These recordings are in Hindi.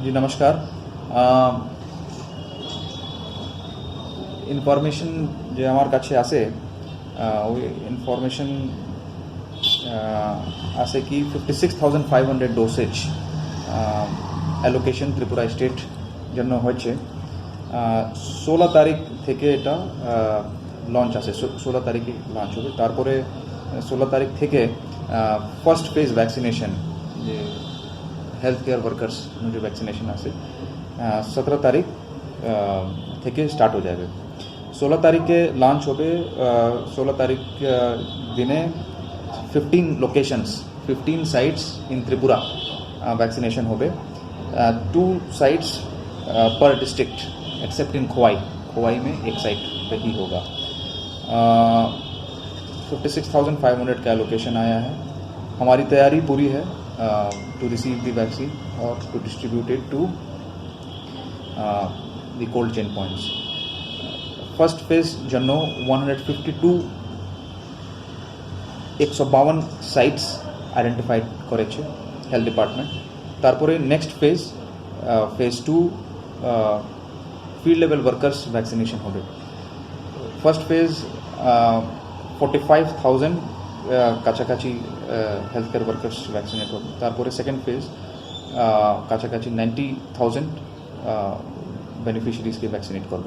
जी नमस्कार। ইনফরমেশন যে আমার কাছে আছে ওই ইনফরমেশন আছে কি 56,500 ডোসেজ অ্যালোকেশন ত্রিপুরা স্টেট জন্য হয়েছে। 16 তারিখ থেকে এটা লঞ্চ আছে, 16 তারিখে লঞ্চ হবে। তারপরে 16 তারিখ থেকে ফার্স্ট ফেজ ভ্যাকসিনেশন যে हेल्थ केयर वर्कर्स में जो वैक्सीनेशन আছে 17 तारीख থেকে স্টার্ট हो जाएगा। 16 তারিখে লঞ্চ হবে। 16 তারিখ দিনে 15 locations 15 sites in Tripura vaccination হবে। 2 साइट्स पर डिस्ट्रिक्ट एक्सेप्ट इन खोवाई में एक साइट पे ही होगा। 56,500 का लोकेशन आया है। हमारी तैयारी पूरी है to receive the vaccine or to distribute it to the cold chain points. First phase जन्नो 152 sites identified করেছে health department। তারপরে next phase phase 2 field level workers vaccination হবে। first phase 45,000 কাছাকাছি হেলথ কেয়ার ওয়ার্কার্স ভ্যাকসিনেট হবে। তারপরে সেকেন্ড ফেজ কাছাকাছি 90,000 বেনিফিশিয়ারিজকে ভ্যাকসিনেট করব।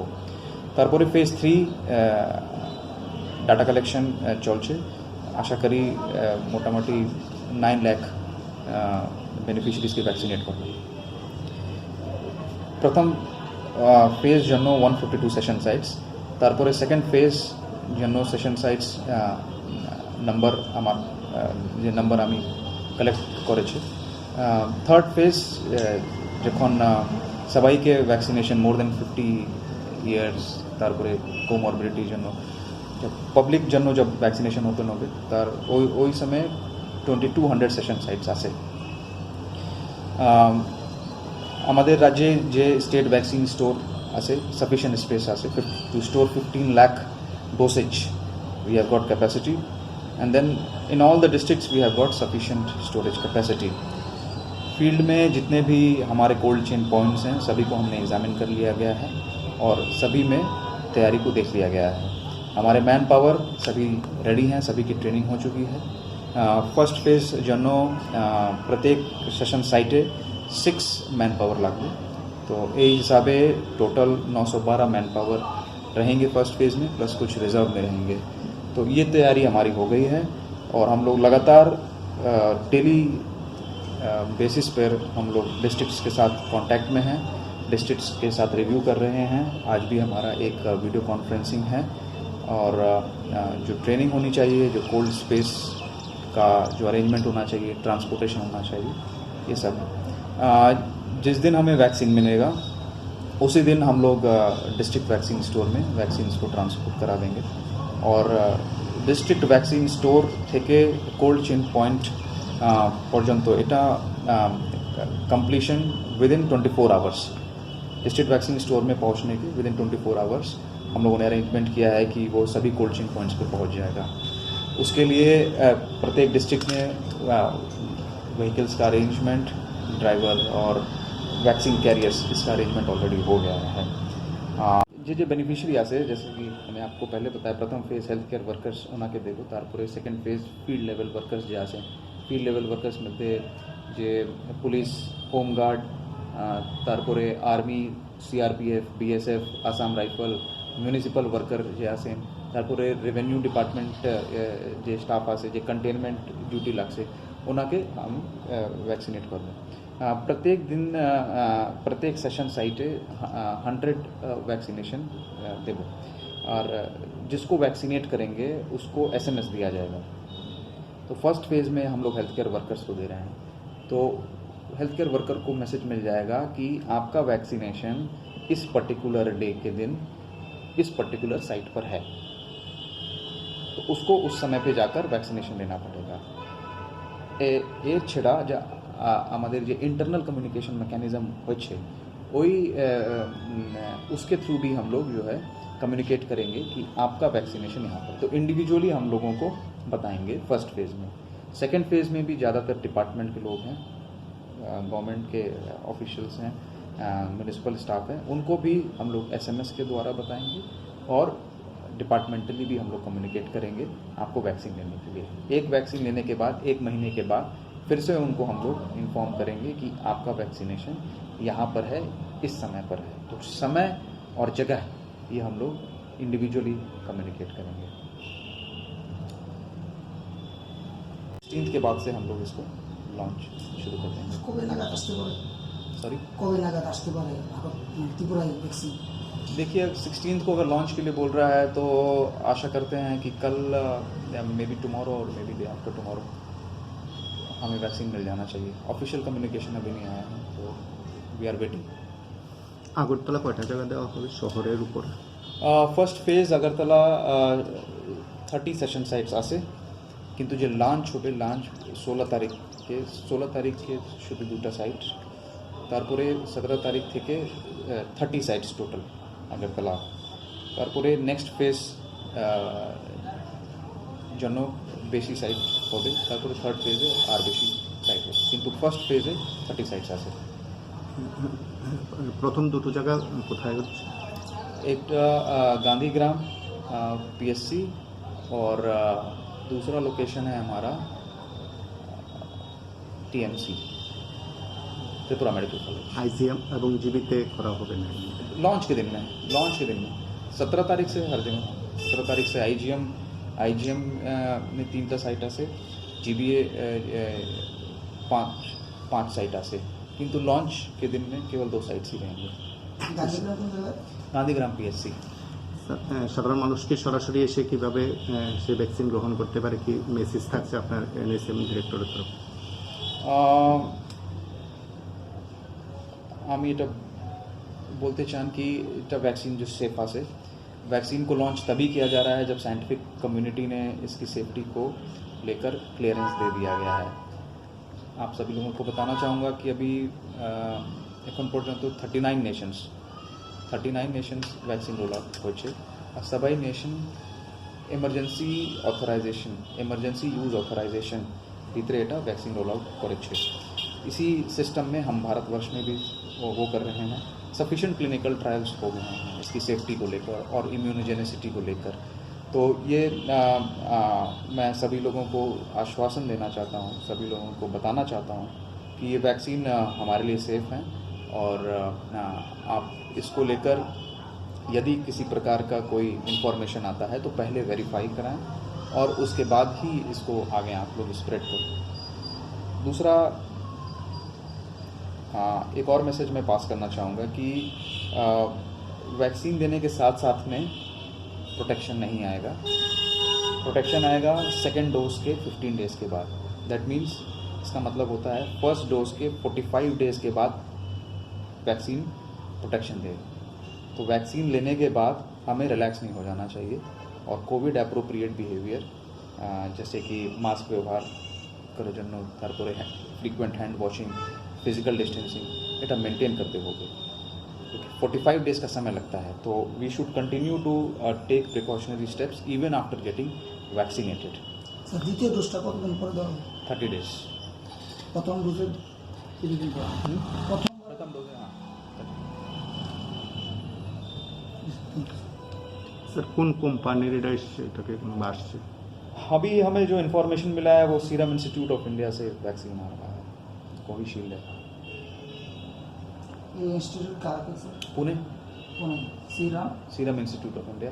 তারপরে ফেজ 3 ডাটা কালেকশন চলছে। আশা করি মোটামুটি 9 লাখ বেনিফিশিয়ারিজকে ভ্যাকসিনেট করব। প্রথম ফেজ জন্য 152 সেশন সাইটস। তারপরে সেকেন্ড ফেজ জন্য সেশন সাইটস নাম্বার আমার যে নাম্বার আমি কালেক্ট করেছি। থার্ড ফেজ যখন সবাইকে ভ্যাকসিনেশন মোর দেন 50 ইয়ার্স তারপরে কোমরবিডিটির জন্য পাবলিক জন্য जब ভ্যাকসিনেশন ওপেন হবে তার ওই সময় 2200 সেশন সাইটস আছে। আমাদের রাজ্যে যে স্টেট ভ্যাকসিন স্টোর আছে সাফিসিয়েন্ট স্পেস আছে two store 15 lakh dosage. we have got capacity and then in all the districts we have got sufficient storage capacity। Field में जितने भी हमारे कोल्ड चेन पॉइंट्स हैं सभी को हमने एग्जामिन कर लिया गया है और सभी में तैयारी को देख लिया गया है। हमारे मैन पावर सभी रेडी हैं, सभी की ट्रेनिंग हो चुकी है। फर्स्ट फेज जनो प्रत्येक सेशन साइटे 6 मैन पावर लागू, तो ये हिसाबे टोटल 912 मैन पावर रहेंगे फर्स्ट फेज में, प्लस कुछ रिजर्व में रहेंगे। तो ये तैयारी हमारी हो गई है और हम लोग लगातार डेली बेसिस पर हम लोग डिस्ट्रिक्ट्स के साथ कांटेक्ट में हैं, डिस्ट्रिक्ट्स के साथ रिव्यू कर रहे हैं। आज भी हमारा एक वीडियो कॉन्फ्रेंसिंग है और जो ट्रेनिंग होनी चाहिए, जो कोल्ड स्पेस का जो अरेंजमेंट होना चाहिए, ट्रांसपोर्टेशन होना चाहिए, ये सब जिस दिन हमें वैक्सीन मिलेगा उसी दिन हम लोग डिस्ट्रिक्ट वैक्सीन स्टोर में वैक्सीन्स को ट्रांसपोर्ट करा देंगे और डिस्ट्रिक्ट वैक्सीन स्टोर থেকে কোল্ড চেন পয়েন্ট পর্যন্ত এটা completion with in 24 hours. District vaccine store में पहुंचने की विद इन 24 आवर्स हम लोगों ने अरेंजमेंट किया है कि वो सभी कोल्ड चेन पॉइंट्स पे पहुंच जाएगा। उसके लिए प्रत्येक डिस्ट्रिक्ट में व्हीकल्स का अरेंजमेंट, ड्राइवर और वैक्सीन कैरियर्स, इसका अरेंजमेंट ऑलरेडी हो गया है। जे बेनिफिशियरी आसे जैसे कि मैं आपको पहले बताया प्रथम फेज हेल्थ केयर वर्कर्स ओनाके देबो, तारपरे second phase field level workers जे आसे फील्ड लेवल वर्कर्स मध्य जे पुलिस, होमगार्ड, तारपरे army, CRPF, BSF, Assam rifle, municipal worker जे आसे, तारपरे रेवेन्यू डिपार्टमेंट जे स्टाफ आसे जे कंटेनमेंट ड्यूटी लागसे ओनाके हम वैक्सीनेट करबो। प्रत्येक दिन प्रत्येक सेशन साइटे 100 वैक्सीनेशन देबो और जिसको वैक्सीनेट करेंगे उसको एसएमएस दिया जाएगा। तो फर्स्ट फेज़ में हम लोग हेल्थ केयर वर्कर्स को दे रहे हैं, तो हेल्थ केयर वर्कर को मैसेज मिल जाएगा कि आपका वैक्सीनेशन इस पर्टिकुलर डे के दिन इस पर्टिकुलर साइट पर है, तो उसको उस समय पे जाकर वैक्सीनेशन लेना पड़ेगा। এর ছেড়া যা আমাদের যে इंटरनल कम्युनिकेशन मैकेनिज्म होच्छे वही उसके थ्रू भी हम लोग जो है कम्युनिकेट करेंगे कि आपका वैक्सीनेशन यहाँ पर, तो इंडिविजुअली हम लोगों को बताएंगे फर्स्ट फेज़ में। सेकेंड फेज़ में भी ज़्यादातर डिपार्टमेंट के लोग हैं, गवर्नमेंट के ऑफिशियल्स हैं, म्यूनिसिपल स्टाफ है उनको भी हम लोग SMS के द्वारा बताएंगे और डिपार्टमेंटली भी हम लोग कम्युनिकेट करेंगे आपको वैक्सीन लेने के लिए। एक वैक्सीन लेने के बाद 1 महीने के बाद फिर से उनको हम लोग इन्फॉर्म करेंगे कि आपका वैक्सीनेशन यहाँ पर है, इस समय पर है। तो समय और जगह ये हम लोग इंडिविजुअली कम्युनिकेट करेंगे। 16 के बाद से हम लोग इसको लॉन्च शुरू कर देंगे। কবে নাগাদ আসতে পারে? सॉरी, কবে নাগাদ আসতে পারে त्रिपुराয় वैक्सीन? देखिए 16 को अगर लॉन्च के लिए बोल रहा है तो आशा करते हैं कि कल मे बी टुमारो और may be day after tomorrow हमें वैक्सीन मिल जाना चाहिए। ऑफिशियल कम्युनिकेशन अभी नहीं आया है, तो वी आर वेटिंग। আগরতলা কয়টা জায়গা দেওয়া হবে শহরের উপর? First phase Agartala 30 session sites আছে, কিন্তু যে লঞ্চ হবে লঞ্চ 16 তারিখে শুধু 2টা সাইট, তারপরে 17 তারিখ থেকে 30 সাইটস টোটাল আগরতলা। তারপরে নেক্সট ফেজ জন্য বেশি সাইট হবে, তারপরে থার্ড ফেজে আর বেশি সাইট হবে, কিন্তু ফার্স্ট ফেজে 30 সাইটস আছে। প্রথম দুটো জায়গা কোথায় হচ্ছে? एक गांधीग्राम PSC और दूसरा लोकेशन है हमारा TMC Tripura medical college. IgM এবং জিবিতে করা হবে না? लॉन्च के दिन में 17 तारीख से हर जगह, 17 तारीख से IGM में 3टा साइट আছে, GBA 5 साइट আছে, किंतु लॉन्च के दिन में केवल 2 साइट्स ही रहेंगे। গান্ধীগ্রাম কোন জায়গায়? गांधीग्राम PSC। সাধারণ মানুষকে সরাসরি এসে কিভাবে সে ভ্যাকসিন গ্রহণ করতে পারে, কি মেসেজ থাকছে আপনার NSM ডিরেক্টরের তরফ? আমি এটা बोलते चान कि এটা वैक्सीन जो सेफा से वैक्सीन को लॉन्च तभी किया जा रहा है जब साइंटिफिक कम्युनिटी ने इसकी सेफ्टी को लेकर क्लियरेंस दे दिया गया है। आप सभी लोगों को बताना चाहूँगा कि अभी এখন পর্যন্ত 39 নেশনস ভ্যাকসিন রোল আউট হয়েছে, আর সবাই নেশন इमरजेंसी यूज ऑथराइजेशन ভিতরে এটা वैक्सीन रोल आउट করেছে। इसी सिस्टम में हम भारतवर्ष में भी वो कर रहे हैं। सफिशिएंट क्लिनिकल ट्रायल्स हो गए हैं इसकी सेफ्टी को लेकर और इम्यूनोजेनिसिटी को लेकर। तो ये मैं सभी लोगों को आश्वासन देना चाहता हूँ, सभी लोगों को बताना चाहता हूँ कि ये वैक्सीन हमारे लिए सेफ़ हैं, और आप इसको लेकर यदि किसी प्रकार का कोई इन्फॉर्मेशन आता है तो पहले वेरीफाई कराएं और उसके बाद ही इसको आगे आप लोग स्प्रेड करें। दूसरा एक और मैसेज मैं पास करना चाहूँगा कि वैक्सीन देने के साथ साथ में प्रोटेक्शन नहीं आएगा। प्रोटेक्शन आएगा सेकेंड डोज के 15 डेज़ के बाद। दैट मीन्स इसका मतलब होता है फर्स्ट डोज के 45 डेज़ के बाद वैक्सीन प्रोटेक्शन देगा। तो वैक्सीन लेने के बाद हमें रिलैक्स नहीं हो जाना चाहिए और कोविड एप्रोप्रिएट बिहेवियर जैसे कि मास्क व्यवहार करो जन्नो, तारपरे frequent hand washing, physical distancing এটা मेंटेन करते हो गए, क्योंकि 45 डेज़ का समय लगता है। तो we should continue to take precautionary steps even after getting vaccinated. Sir দ্বিতীয় ডোজটা কতদিন পরে দেওয়া হবে? 30 डेज। প্রথম ডোজের কতদিন পরে? प्रथम डोज हाँ। স্যার কোন কোম্পানির এটা এটাকে আসছে? अभी हमें जो इन्फॉर्मेशन मिला है वो सीरम इंस्टीट्यूट ऑफ इंडिया से वैक्सीन आ रहा है, कोविशील्ड है। এই ইনস্টিটিউট কার আছে? Pune Pune. Serum serum institute of India.